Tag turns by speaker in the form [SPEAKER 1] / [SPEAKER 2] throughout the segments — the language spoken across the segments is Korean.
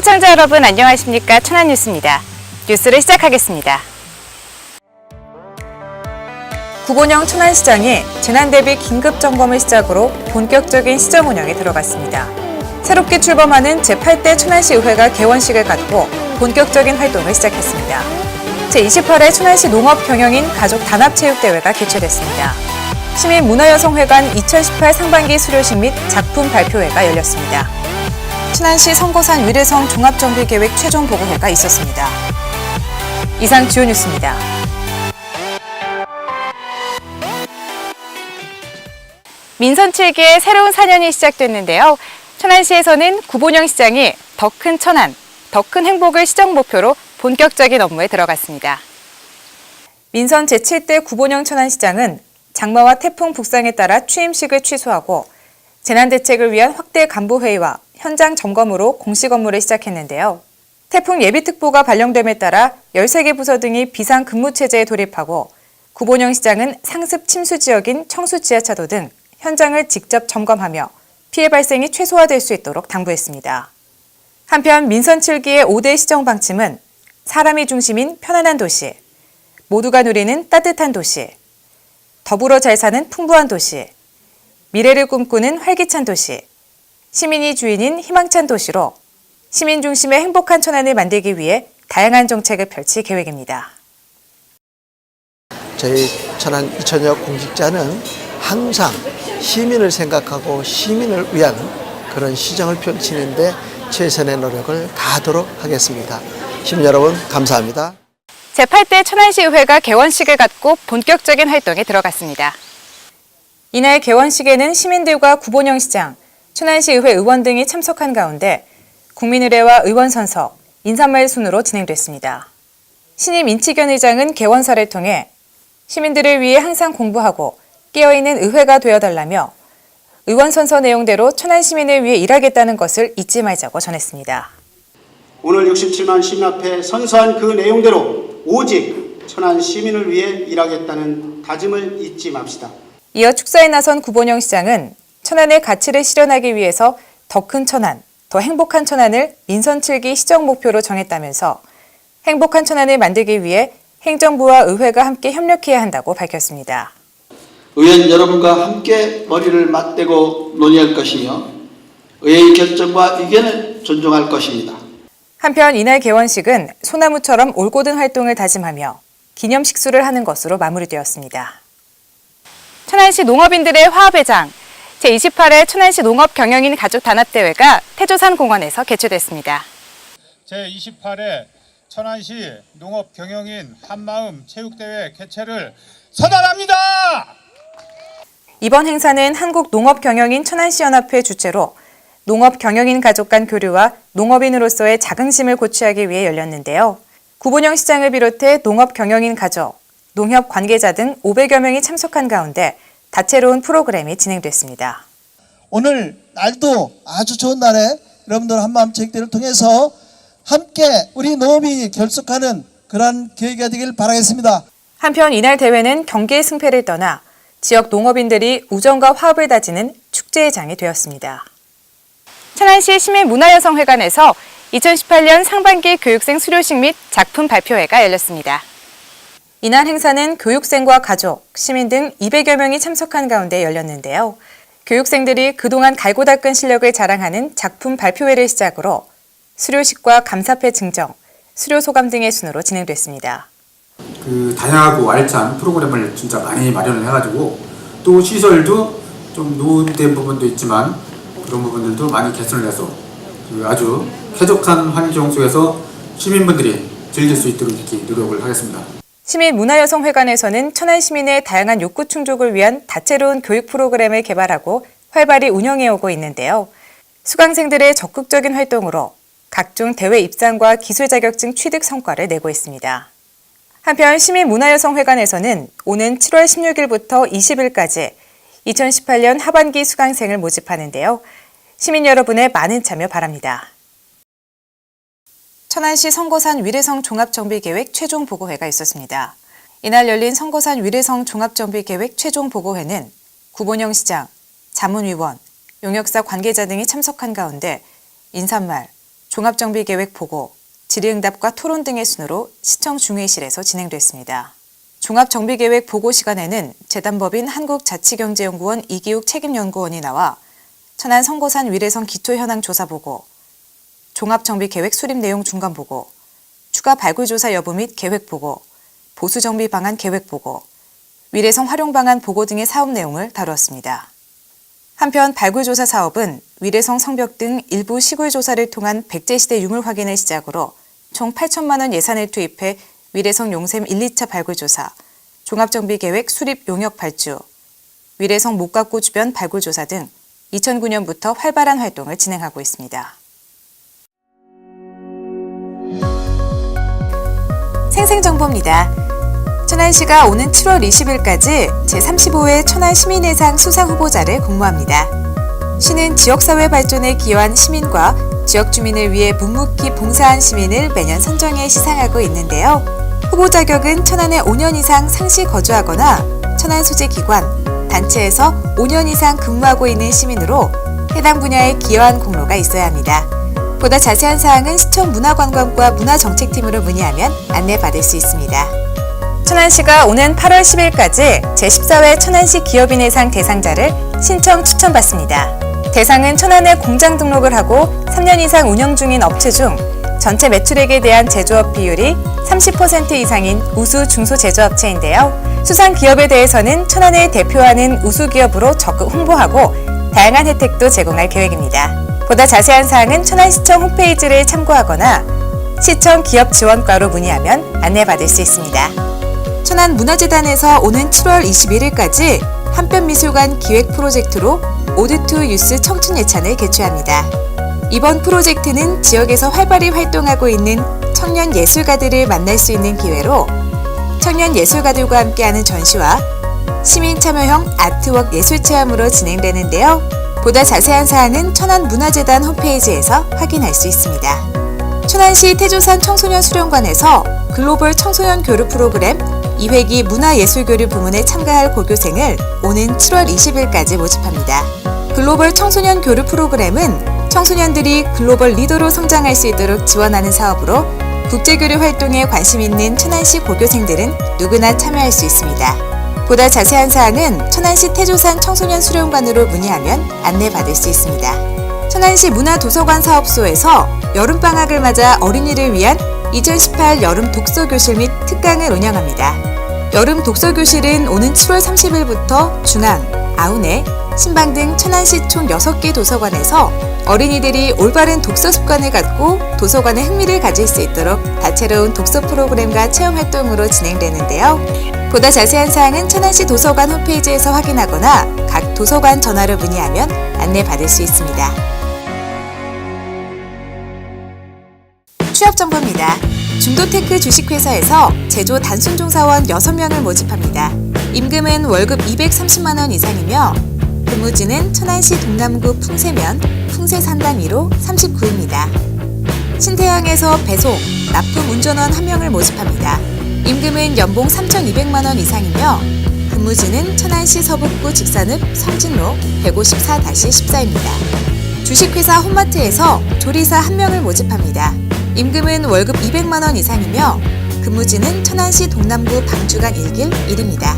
[SPEAKER 1] 시청자 여러분 안녕하십니까? 천안뉴스입니다. 뉴스를 시작하겠습니다. 구본영 천안시장이 재난 대비 긴급 점검을 시작으로 본격적인 시정 운영에 들어갔습니다. 새롭게 출범하는 제8대 천안시의회가 개원식을 갖고 본격적인 활동을 시작했습니다. 제28회 천안시 농업경영인 가족 단합체육대회가 개최됐습니다. 시민문화여성회관 2018 상반기 수료식 및 작품 발표회가 열렸습니다. 천안시 성거산 위례성 종합정비계획 최종 보고회가 있었습니다. 이상 주요 뉴스입니다. 민선 7기의 새로운 4년이 시작됐는데요. 천안시에서는 구본영 시장이 더 큰 천안, 더 큰 행복을 시정 목표로 본격적인 업무에 들어갔습니다. 민선 제7대 구본영 천안시장은 장마와 태풍 북상에 따라 취임식을 취소하고 재난대책을 위한 확대 간부회의와 현장 점검으로 공식 업무를 시작했는데요. 태풍 예비특보가 발령됨에 따라 13개 부서 등이 비상근무체제에 돌입하고 구본영 시장은 상습 침수 지역인 청수지하차도 등 현장을 직접 점검하며 피해 발생이 최소화될 수 있도록 당부했습니다. 한편 민선 7기의 5대 시정 방침은 사람이 중심인 편안한 도시, 모두가 누리는 따뜻한 도시, 더불어 잘 사는 풍부한 도시, 미래를 꿈꾸는 활기찬 도시, 시민이 주인인 희망찬 도시로 시민 중심의 행복한 천안을 만들기 위해 다양한 정책을 펼칠 계획입니다.
[SPEAKER 2] 저희 천안 2000여 공직자는 항상 시민을 생각하고 시민을 위한 그런 시정을 펼치는데 최선의 노력을 다하도록 하겠습니다. 시민 여러분 감사합니다.
[SPEAKER 1] 제8대 천안시의회가 개원식을 갖고 본격적인 활동에 들어갔습니다. 이날 개원식에는 시민들과 구본영 시장, 천안시의회 의원 등이 참석한 가운데 국민의례와 의원 선서, 인사말 순으로 진행됐습니다. 신임 인치견 의장은 개원사를 통해 시민들을 위해 항상 공부하고 깨어있는 의회가 되어달라며 의원 선서 내용대로 천안 시민을 위해 일하겠다는 것을 잊지 말자고 전했습니다.
[SPEAKER 3] 오늘 67만 시민 앞에 선서한 그 내용대로 오직 천안 시민을 위해 일하겠다는 다짐을 잊지 맙시다.
[SPEAKER 1] 이어 축사에 나선 구본영 시장은 천안의 가치를 실현하기 위해서 더 큰 천안, 더 행복한 천안을 민선 7기 시정 목표로 정했다면서 행복한 천안을 만들기 위해 행정부와 의회가 함께 협력해야 한다고 밝혔습니다.
[SPEAKER 4] 의원 여러분과 함께 머리를 맞대고 논의할 것이며 의회의 결정과 의견을 존중할 것입니다.
[SPEAKER 1] 한편 이날 개원식은 소나무처럼 올곧은 활동을 다짐하며 기념 식수를 하는 것으로 마무리되었습니다. 천안시 농업인들의 화합의 장, 제28회 천안시 농업경영인 가족단합대회가 태조산 공원에서 개최됐습니다.
[SPEAKER 5] 제28회 천안시 농업경영인 한마음 체육대회 개최를 선언합니다.
[SPEAKER 1] 이번 행사는 한국농업경영인 천안시연합회 주최로 농업경영인 가족 간 교류와 농업인으로서의 자긍심을 고취하기 위해 열렸는데요. 구본영 시장을 비롯해 농업경영인 가족, 농협 관계자 등 500여 명이 참석한 가운데 다채로운 프로그램이 진행됐습니다.
[SPEAKER 6] 오늘 날도 아주 좋은 날에 여러분들 한마음 체육대회를 통해서 함께 우리 농업이 결속하는 그러한 계기가 되길 바라겠습니다.
[SPEAKER 1] 한편 이날 대회는 경기의 승패를 떠나 지역 농업인들이 우정과 화합을 다지는 축제의 장이 되었습니다. 천안시 시민문화여성회관에서 2018년 상반기 교육생 수료식 및 작품 발표회가 열렸습니다. 이날 행사는 교육생과 가족, 시민 등 200여 명이 참석한 가운데 열렸는데요. 교육생들이 그동안 갈고 닦은 실력을 자랑하는 작품 발표회를 시작으로 수료식과 감사패 증정, 수료 소감 등의 순으로 진행됐습니다.
[SPEAKER 7] 다양하고 알찬 프로그램을 진짜 많이 마련을 해가지고 또 시설도 좀 노후된 부분도 있지만 그런 부분들도 많이 개선을 해서 아주 쾌적한 환경 속에서 시민분들이 즐길 수 있도록 이렇게 노력을 하겠습니다.
[SPEAKER 1] 시민문화여성회관에서는 천안 시민의 다양한 욕구 충족을 위한 다채로운 교육 프로그램을 개발하고 활발히 운영해오고 있는데요. 수강생들의 적극적인 활동으로 각종 대회 입상과 기술 자격증 취득 성과를 내고 있습니다. 한편 시민문화여성회관에서는 오는 7월 16일부터 20일까지 2018년 하반기 수강생을 모집하는데요. 시민 여러분의 많은 참여 바랍니다. 천안시 성거산 위례성 종합정비계획 최종 보고회가 있었습니다. 이날 열린 성거산 위례성 종합정비계획 최종 보고회는 구본영 시장, 자문위원, 용역사 관계자 등이 참석한 가운데 인사말, 종합정비계획 보고, 질의응답과 토론 등의 순으로 시청 중회실에서 진행됐습니다. 종합정비계획 보고 시간에는 재단법인 한국자치경제연구원 이기욱 책임연구원이 나와 천안 성고산 위례성 기초현황 조사 보고, 종합정비계획 수립 내용 중간 보고, 추가 발굴조사 여부 및 계획 보고, 보수정비 방안 계획 보고, 위례성 활용 방안 보고 등의 사업 내용을 다루었습니다. 한편 발굴조사 사업은 위례성 성벽 등 일부 시굴 조사를 통한 백제시대 유물 확인을 시작으로 총 8천만 원 예산을 투입해 위례성 용샘 1, 2차 발굴조사, 종합정비계획 수립 용역 발주, 위례성 목각구 주변 발굴조사 등 2009년부터 활발한 활동을 진행하고 있습니다. 생생정보입니다. 천안시가 오는 7월 20일까지 제35회 천안시민회상 수상 후보자를 공모합니다. 시는 지역사회 발전에 기여한 시민과 지역 주민을 위해 묵묵히 봉사한 시민을 매년 선정해 시상하고 있는데요. 후보 자격은 천안에 5년 이상 상시 거주하거나 천안 소재 기관, 단체에서 5년 이상 근무하고 있는 시민으로 해당 분야에 기여한 공로가 있어야 합니다. 보다 자세한 사항은 시청 문화관광과 문화정책팀으로 문의하면 안내받을 수 있습니다. 천안시가 오는 8월 10일까지 제14회 천안시 기업인회상 대상자를 신청 추천받습니다. 대상은 천안에 공장 등록을 하고 3년 이상 운영 중인 업체 중 전체 매출액에 대한 제조업 비율이 30% 이상인 우수 중소제조업체인데요. 수상 기업에 대해서는 천안을 대표하는 우수 기업으로 적극 홍보하고 다양한 혜택도 제공할 계획입니다. 보다 자세한 사항은 천안시청 홈페이지를 참고하거나 시청 기업지원과로 문의하면 안내받을 수 있습니다. 천안문화재단에서 오는 7월 21일까지 한편미술관 기획 프로젝트로 오드투 유스 청춘 예찬을 개최합니다. 이번 프로젝트는 지역에서 활발히 활동하고 있는 청년 예술가들을 만날 수 있는 기회로 청년 예술가들과 함께하는 전시와 시민 참여형 아트웍 예술체험으로 진행되는데요. 보다 자세한 사항은 천안문화재단 홈페이지에서 확인할 수 있습니다. 천안시 태조산 청소년 수련관에서 글로벌 청소년 교류 프로그램 2회기 문화예술교류 부문에 참가할 고교생을 오는 7월 20일까지 모집합니다. 글로벌 청소년 교류 프로그램은 청소년들이 글로벌 리더로 성장할 수 있도록 지원하는 사업으로 국제교류 활동에 관심 있는 천안시 고교생들은 누구나 참여할 수 있습니다. 보다 자세한 사항은 천안시 태조산 청소년 수련관으로 문의하면 안내받을 수 있습니다. 천안시 문화도서관 사업소에서 여름방학을 맞아 어린이를 위한 2018 여름 독서교실 및 특강을 운영합니다. 여름 독서교실은 오는 7월 30일부터 중앙, 아우내, 신방 등 천안시 총 6개 도서관에서 어린이들이 올바른 독서 습관을 갖고 도서관에 흥미를 가질 수 있도록 다채로운 독서 프로그램과 체험활동으로 진행되는데요. 보다 자세한 사항은 천안시 도서관 홈페이지에서 확인하거나 각 도서관 전화로 문의하면 안내받을 수 있습니다. 취업 정보입니다. 중도테크 주식회사에서 제조 단순종사원 6명을 모집합니다. 임금은 월급 230만 원 이상이며 근무지는 천안시 동남구 풍세면 풍세산단 1호 39입니다. 신태양에서 배송, 납품 운전원 1명을 모집합니다. 임금은 연봉 3,200만 원 이상이며 근무지는 천안시 서북구 직산읍 성진로 154-14입니다. 주식회사 홈마트에서 조리사 1명을 모집합니다. 임금은 월급 200만 원 이상이며 근무지는 천안시 동남구 방주간 1길 1입니다.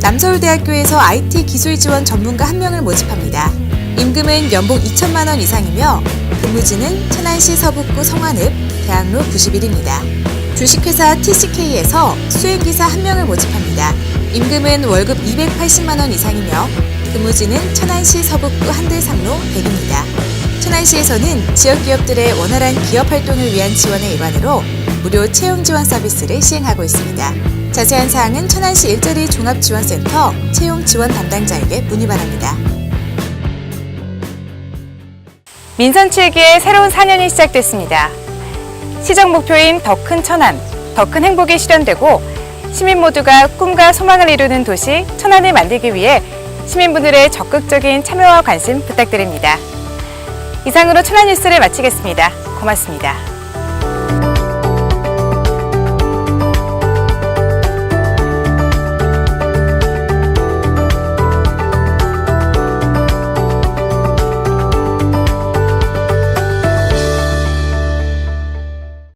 [SPEAKER 1] 남서울대학교에서 IT 기술 지원 전문가 1명을 모집합니다. 임금은 연봉 2천만 원 이상이며 근무지는 천안시 서북구 성안읍 대학로 91입니다. 주식회사 TCK에서 수행기사 1명을 모집합니다. 임금은 월급 280만 원 이상이며 근무지는 천안시 서북구 한들상로 100입니다. 천안시에서는 지역기업들의 원활한 기업활동을 위한 지원의 일환으로 무료 채용지원 서비스를 시행하고 있습니다. 자세한 사항은 천안시 일자리 종합지원센터 채용지원 담당자에게 문의 바랍니다. 민선취기의 새로운 4년이 시작됐습니다. 시정 목표인 더 큰 천안, 더 큰 행복이 실현되고 시민 모두가 꿈과 소망을 이루는 도시 천안을 만들기 위해 시민분들의 적극적인 참여와 관심 부탁드립니다. 이상으로 천안 뉴스를 마치겠습니다. 고맙습니다.